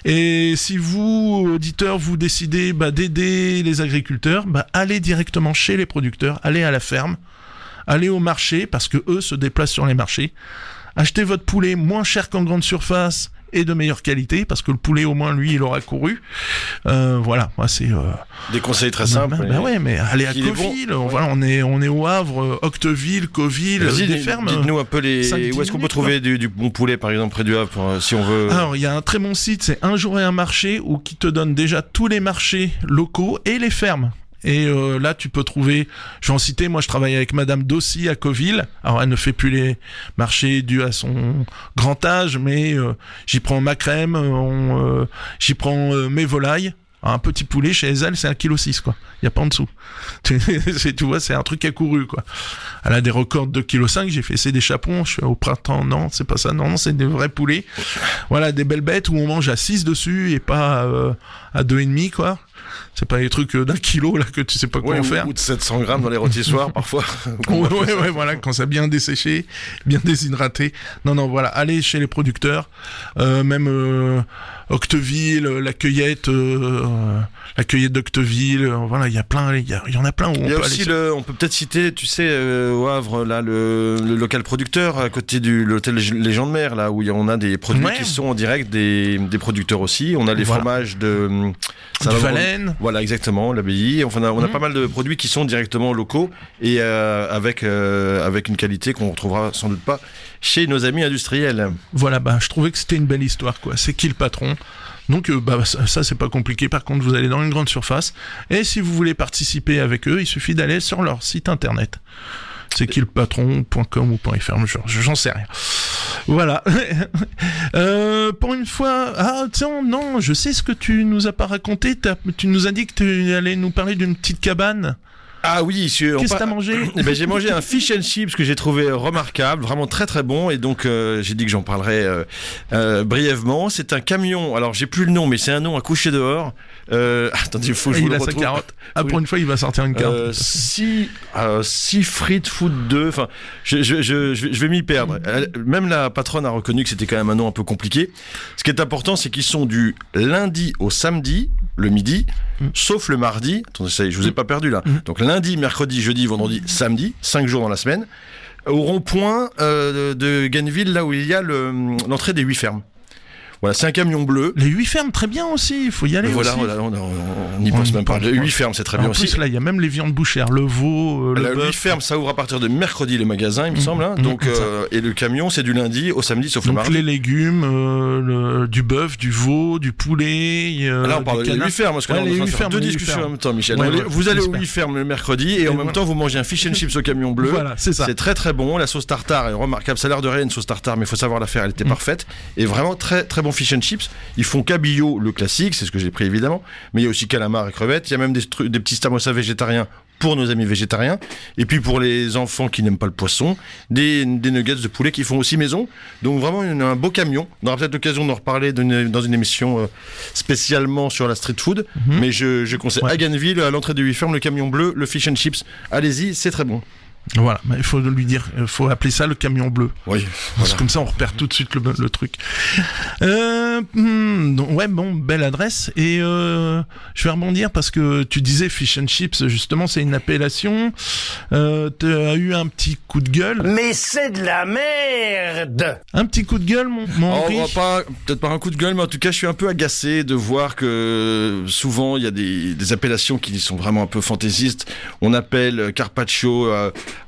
Et si vous, auditeurs, vous décidez d'aider les agriculteurs, allez directement chez les producteurs, allez à la ferme, allez au marché, parce que eux se déplacent sur les marchés. Achetez votre poulet moins cher qu'en grande surface et de meilleure qualité, parce que le poulet, au moins, lui, il aura couru. Voilà, moi, c'est... Des conseils très simples. Ouais, mais allez à Coville. Bon. Voilà, on est au Havre, Octeville, Coville, des fermes. Dites-nous un peu où est-ce qu'on peut trouver du bon poulet, par exemple, près du Havre, si on veut... Alors, il y a un très bon site, c'est Un jour et un marché, où qui te donne déjà tous les marchés locaux et les fermes. Et là, tu peux trouver, je vais en citer, moi je travaille avec Madame Dossy à Coville. Alors elle ne fait plus les marchés dus à son grand âge, mais j'y prends ma crème, j'y prends mes volailles. Un petit poulet chez elle, c'est 1,6 kg, quoi. Il n'y a pas en dessous. Tu vois, c'est un truc qui a couru, quoi. Elle a des records de 2,5 kg. J'ai fait essayer des chapons. Je suis au printemps. Non, c'est pas ça. Non, c'est des vrais poulets. Voilà, des belles bêtes où on mange à 6 dessus et pas à 2,5 kg, quoi. C'est pas des trucs d'1 kilo, là, que tu sais pas quoi en faire. Ou de 700 grammes dans les rôtissoirs, parfois. Ouais, voilà, quand ça a bien desséché, bien déshydraté. Non, voilà, allez chez les producteurs, même Octeville, la cueillette d'Octeville, voilà, il y en a plein où il y a aussi on peut peut-être citer, tu sais, au Havre, là, le local producteur, à côté de l'hôtel Les Gens de Mer, là, où on a des produits qui sont en direct des producteurs aussi. On a les fromages du Valène. Voilà, exactement, l'abbaye. Enfin, on a pas mal de produits qui sont directement locaux et avec une qualité qu'on retrouvera sans doute pas chez nos amis industriels. Voilà, je trouvais que c'était une belle histoire, quoi. C'est qui le patron ? Donc ça c'est pas compliqué. Par contre, vous allez dans une grande surface et si vous voulez participer avec eux, il suffit d'aller sur leur site internet. C'est qui le patron.com ou .fr, j'en sais rien. Voilà. Pour une fois, tiens, non, je sais ce que tu nous as pas raconté. Tu nous as dit que tu allais nous parler d'une petite cabane. Ah oui, qu'est-ce que t'as mangé ? J'ai mangé un fish and chips que j'ai trouvé remarquable, vraiment très très bon, et donc j'ai dit que j'en parlerai brièvement. C'est un camion, alors j'ai plus le nom, mais c'est un nom à coucher dehors. Attendez, il faut que je vous le retrouve. Il a sa carotte. Pour une fois, il va sortir une carotte. Si frites food 2, enfin, je vais m'y perdre. Même la patronne a reconnu que c'était quand même un nom un peu compliqué. Ce qui est important, c'est qu'ils sont du lundi au samedi, le midi, sauf le mardi. Attendez, ça y est, je vous ai pas perdu là. Donc lundi, mercredi, jeudi, vendredi, samedi, 5 jours dans la semaine, au rond-point de Ganneville, là où il y a l'entrée des 8 fermes. Voilà, c'est un camion bleu. Les 8 fermes, très bien aussi, il faut y aller Voilà, aussi. voilà, on n'y pense même pas. Les 8 fermes, c'est très bien En plus, aussi. là, il y a même les viandes bouchères, le veau, le La 8 bœuf. fermes, ça ouvre à partir de mercredi les magasins, il me semble. Donc, et le camion, c'est du lundi au samedi, sauf le Donc mardi. les légumes, du bœuf, du veau, du poulet. Là, on parle des 8 fermes, parce que là, on est en train de faire 2 discussions en même temps, Michel. Ouais, Donc, ouais, vous allez aux j'espère. 8 fermes le mercredi et en même temps, vous mangez un fish and chips au camion bleu. Voilà, c'est ça. C'est très très bon. La sauce tartare est remarquable. Ça a l'air de rien une sauce tartare, mais il faut savoir la faire. Elle était parfaite. Et vraiment très très bon fish and chips. Ils font cabillaud, le classique, c'est ce que j'ai pris évidemment. Mais il y a aussi calamar et crevettes. Il y a même des petits samosas végétariens pour nos amis végétariens. Et puis pour les enfants qui n'aiment pas le poisson, des nuggets de poulet qui font aussi maison. Donc vraiment un beau camion. On aura peut-être l'occasion d'en reparler dans une émission spécialement sur la street food. Mais je conseille à Ganneville, à l'entrée de 8 fermes, le camion bleu, le fish and chips. Allez-y, c'est très bon. Voilà, il faut lui dire, il faut appeler ça le camion bleu. Oui. Parce que comme ça, on repère tout de suite le truc. Donc, ouais, bon, belle adresse. Et je vais rebondir parce que tu disais fish and chips, justement, c'est une appellation. Tu as eu un petit coup de gueule. Mais c'est de la merde! Un petit coup de gueule, mon Henri. Peut-être pas un coup de gueule, mais en tout cas, je suis un peu agacé de voir que souvent, il y a des appellations qui sont vraiment un peu fantaisistes. On appelle carpaccio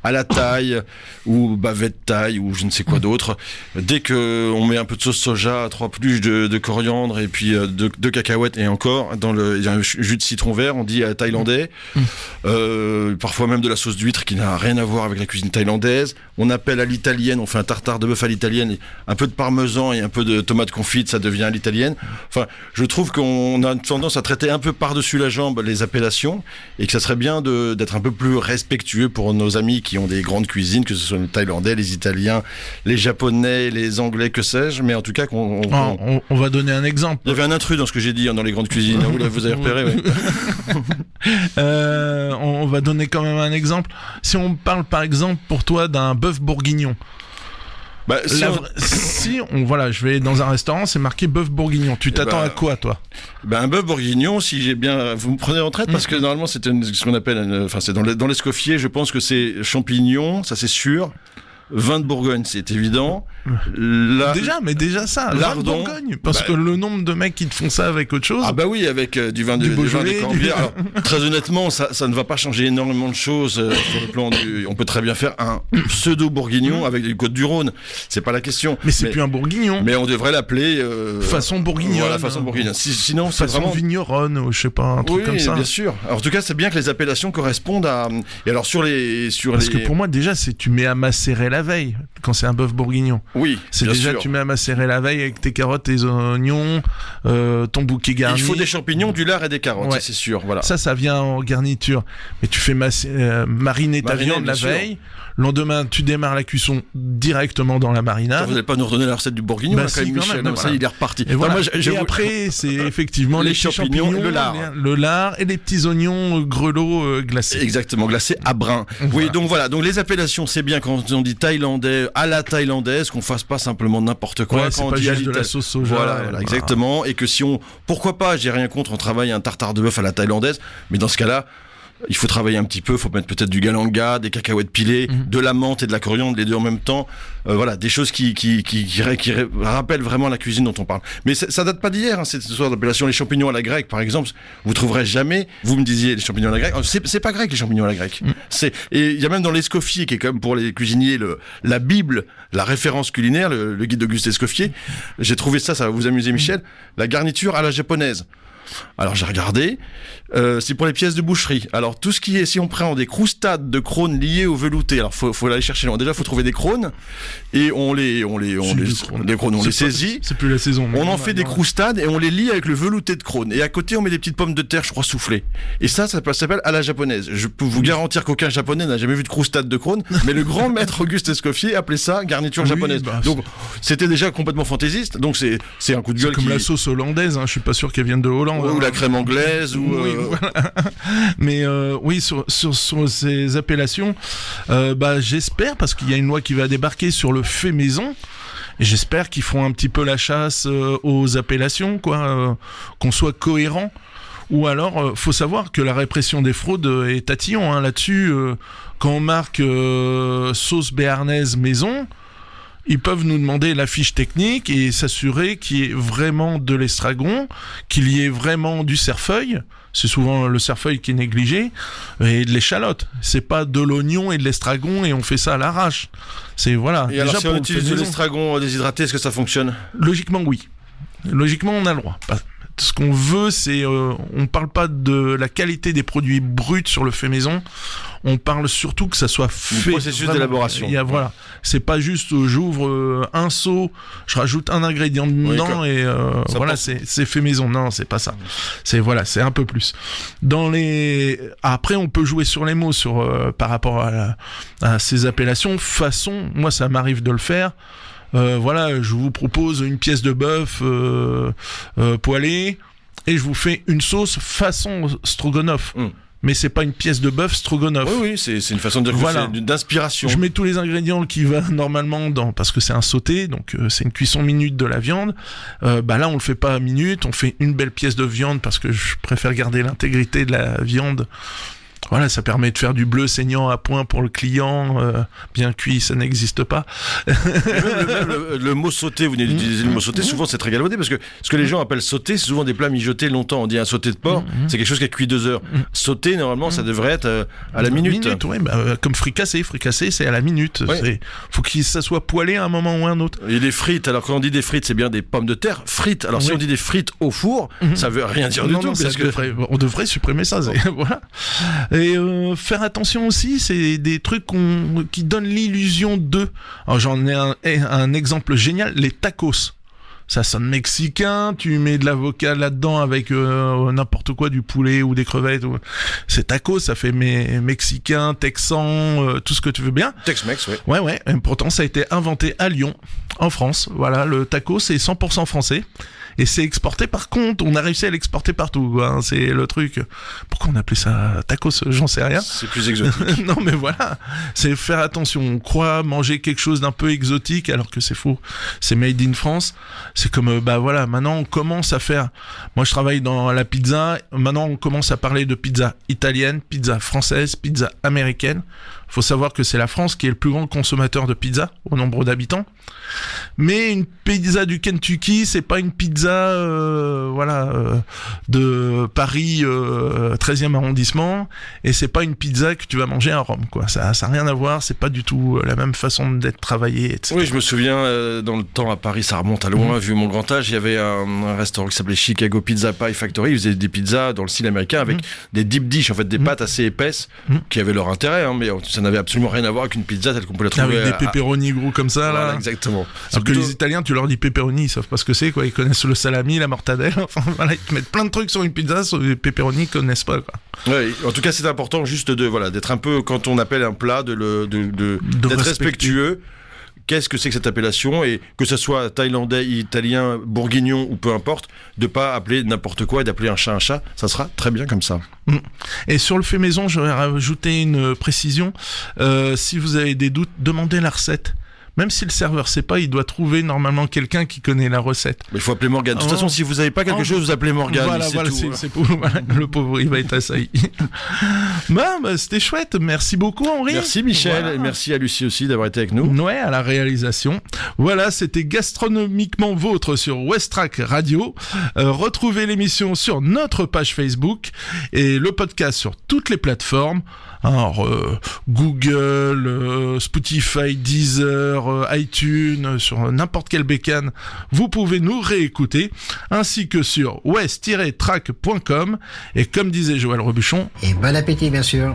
à la taille, ou bavette taille, ou je ne sais quoi d'autre. Dès qu'on met un peu de sauce soja, 3 pluches de coriandre, et puis de cacahuètes, et encore, il y a un jus de citron vert, on dit thaïlandais. Parfois même de la sauce d'huître qui n'a rien à voir avec la cuisine thaïlandaise. On appelle à l'italienne, on fait un tartare de bœuf à l'italienne, un peu de parmesan et un peu de tomate confite, ça devient à l'italienne. Enfin, je trouve qu'on a tendance à traiter un peu par-dessus la jambe les appellations, et que ça serait bien d'être un peu plus respectueux pour nos amis qui ont des grandes cuisines, que ce soit les Thaïlandais, les Italiens, les Japonais, les Anglais, que sais-je, mais en tout cas on va donner un exemple. Il y avait un intrus dans ce que j'ai dit dans les grandes cuisines, vous avez repéré, oui. On va donner quand même un exemple. Si on parle par exemple pour toi d'un bœuf bourguignon. Bah, Voilà, je vais dans un restaurant, c'est marqué bœuf bourguignon. Tu t'attends à quoi, toi? Un bœuf bourguignon, si j'ai bien, vous me prenez en traite parce que normalement c'est ce qu'on appelle, c'est dans l'escoffier. Je pense que c'est champignons, ça c'est sûr. Vin de Bourgogne, c'est évident. Déjà ça, vin de Bourgogne, parce que le nombre de mecs qui te font ça avec autre chose. Ah bah oui, avec du vin de Cambière. Alors, très honnêtement, ça ne va pas changer énormément de choses sur le plan on peut très bien faire un pseudo bourguignon avec des côtes du Rhône. C'est pas la question. Mais c'est plus un bourguignon. Mais on devrait l'appeler façon bourguignonne. Voilà, façon bourguignonne. Sinon, c'est façon vraiment vigneronne, ou je sais pas, un truc comme ça. Oui, bien sûr. Alors, en tout cas, c'est bien que les appellations correspondent à. Et alors Parce que pour moi, déjà, tu mets à macérer la veille quand c'est un bœuf bourguignon. Oui, c'est bien déjà sûr. Tu mets à macérer la veille avec tes carottes, tes oignons, ton bouquet garni. Il faut des champignons, du lard et des carottes, ouais. C'est sûr. Voilà. Ça vient en garniture. Mais tu fais mariner ta viande la veille. Le lendemain, tu démarres la cuisson directement dans la marinade. Vous n'allez pas nous redonner la recette du bourguignon, bah, quand si, même, Michel. Même, ça, il est reparti. Et, voilà. Après, c'est effectivement les champignons, le lard et les petits oignons grelots glacés. Exactement, glacés à brun. Voilà. Oui, donc voilà. Donc les appellations, c'est bien quand on dit thaïlandais à la thaïlandaise, qu'on fasse pas simplement n'importe quoi. Ouais, quand on dit de la sauce soja. Voilà, exactement. Et que si pourquoi pas, j'ai rien contre, on travaille un tartare de bœuf à la thaïlandaise, mais dans ce cas-là, il faut travailler un petit peu, il faut mettre peut-être du galanga, des cacahuètes pilées, de la menthe et de la coriandre, les deux en même temps. Voilà, des choses qui rappellent vraiment la cuisine dont on parle. Mais ça date pas d'hier, cette histoire d'appellation. Les champignons à la grecque, par exemple, vous trouverez jamais, vous me disiez les champignons à la grecque, c'est pas grec les champignons à la grecque. Et il y a même dans l'Escoffier, qui est quand même pour les cuisiniers la Bible, la référence culinaire, le guide d'Auguste Escoffier. J'ai trouvé ça va vous amuser Michel, la garniture à la japonaise. Alors j'ai regardé, c'est pour les pièces de boucherie. Alors tout ce qui est, si on prend des croustades de crônes liées au velouté, alors faut aller chercher loin. Déjà faut trouver des crônes et on les saisit. C'est plus la saison. On en fait des croustades et on les lie avec le velouté de crône. Et à côté on met des petites pommes de terre, je crois soufflées. Et ça s'appelle à la japonaise. Je peux vous garantir qu'aucun japonais n'a jamais vu de croustade de crône, mais le grand maître Auguste Escoffier appelait ça garniture japonaise. Donc c'était déjà complètement fantaisiste. Donc c'est un coup de gueule. C'est comme la sauce hollandaise. Je suis pas sûr qu'elle vienne de Hollande. Ou la crème anglaise, ou. Oui, voilà. Mais oui, sur ces appellations, j'espère, parce qu'il y a une loi qui va débarquer sur le fait maison. Et j'espère qu'ils feront un petit peu la chasse aux appellations, qu'on soit cohérent. Ou alors, faut savoir que la répression des fraudes est tatillon là-dessus. Quand on marque sauce béarnaise maison, ils peuvent nous demander la fiche technique et s'assurer qu'il y ait vraiment de l'estragon, qu'il y ait vraiment du cerfeuil. C'est souvent le cerfeuil qui est négligé, et de l'échalote. C'est pas de l'oignon et de l'estragon et on fait ça à l'arrache. C'est voilà. Et alors, si on utilise de l'estragon déshydraté, est-ce que ça fonctionne ? Logiquement, oui. Logiquement, on a le droit. Ce qu'on veut, c'est, on parle pas de la qualité des produits bruts sur le fait maison. On parle surtout que ça soit fait. Le processus d'élaboration. Voilà. C'est pas juste, j'ouvre un seau, je rajoute un ingrédient dedans et voilà, c'est fait maison. Non, c'est pas ça. C'est voilà, c'est un peu plus. Après, on peut jouer sur les mots, par rapport à ces appellations. Façon, moi, ça m'arrive de le faire. Voilà, je vous propose une pièce de bœuf poêlée et je vous fais une sauce façon stroganoff. Mais c'est pas une pièce de bœuf stroganoff. Oui, c'est une façon de dire que c'est d'inspiration. Je mets tous les ingrédients qui va normalement parce que c'est un sauté, donc c'est une cuisson minute de la viande. Là, on le fait pas à minute, on fait une belle pièce de viande parce que je préfère garder l'intégrité de la viande. Voilà, ça permet de faire du bleu saignant à point pour le client. Bien cuit, ça n'existe pas. le mot sauté, vous venez d'utiliser le mot sauté, souvent c'est très galvaudé parce que ce que les gens appellent sauté, c'est souvent des plats mijotés longtemps. On dit un sauté de porc, c'est quelque chose qui a cuit 2 heures. Sauté, normalement, ça devrait être à la minute. Ouais, comme fricassé. Fricassé, c'est à la minute. Ouais. Faut que ça soit poêlé à un moment ou à un autre. Et les frites, alors quand on dit des frites, c'est bien des pommes de terre frites. Alors si on dit des frites au four, ça veut rien dire du tout. On devrait supprimer ça. Voilà. Et faire attention aussi, c'est des trucs qui donnent l'illusion de... Alors j'en ai un exemple génial, les tacos. Ça sonne mexicain, tu mets de l'avocat là-dedans avec n'importe quoi, du poulet ou des crevettes. C'est tacos, ça fait mexicain, texan, tout ce que tu veux bien. Tex-Mex, ouais. Ouais. Et pourtant, ça a été inventé à Lyon, en France. Voilà, le taco, c'est 100% français. Et c'est exporté par contre, on a réussi à l'exporter partout, quoi, hein, c'est le truc. Pourquoi on appelait ça tacos, j'en sais rien. C'est plus exotique. Non mais voilà, c'est faire attention, on croit manger quelque chose d'un peu exotique alors que c'est faux. C'est made in France. C'est comme voilà, maintenant on commence à faire, moi je travaille dans la pizza, maintenant on commence à parler de pizza italienne, pizza française, pizza américaine. Faut savoir que c'est la France qui est le plus grand consommateur de pizza au nombre d'habitants. Mais une pizza du Kentucky, c'est pas une pizza de Paris 13e arrondissement et c'est pas une pizza que tu vas manger à Rome, quoi. Ça a rien à voir, c'est pas du tout la même façon d'être travaillé, etc. Oui, je me souviens dans le temps à Paris, ça remonte à loin, vu mon grand âge, il y avait un restaurant qui s'appelait Chicago Pizza Pie Factory, ils faisaient des pizzas dans le style américain avec des deep dish, en fait des pâtes assez épaisses qui avaient leur intérêt, hein, mais ça n'avait absolument rien à voir avec une pizza telle qu'on peut la trouver avec des pepperoni gros comme ça, voilà, là. Exactement. Alors que les Italiens, tu leur dis pepperoni, ils savent pas ce que c'est, quoi. Ils connaissent le salami, la mortadelle. Enfin, voilà, ils te mettent plein de trucs sur une pizza, sur les pepperoni, ils connaissent pas, quoi. Ouais, en tout cas, c'est important juste d'être un peu, quand on appelle un plat, d'être respectueux. Qu'est-ce que c'est que cette appellation, et que ce soit thaïlandais, italien, bourguignon ou peu importe, de pas appeler n'importe quoi et d'appeler un chat, ça sera très bien comme ça. Et sur le fait maison, j'aurais rajouté une précision. Si vous avez des doutes, demandez la recette. Même si le serveur sait pas, il doit trouver normalement quelqu'un qui connaît la recette. Mais il faut appeler Morgane. De toute façon, si vous n'avez pas quelque chose, vous appelez Morgane. Voilà, c'est pour le pauvre, il va être assailli. C'était chouette. Merci beaucoup, Henri. Merci, Michel. Voilà. Et merci à Lucie aussi d'avoir été avec nous. Ouais, à la réalisation. Voilà, c'était Gastronomiquement Vôtre sur Westrack Radio. Retrouvez l'émission sur notre page Facebook et le podcast sur toutes les plateformes. Alors, Google, Spotify, Deezer, iTunes, sur n'importe quelle bécane, vous pouvez nous réécouter, ainsi que sur west-track.com. Et comme disait Joël Robuchon... Et bon appétit, bien sûr.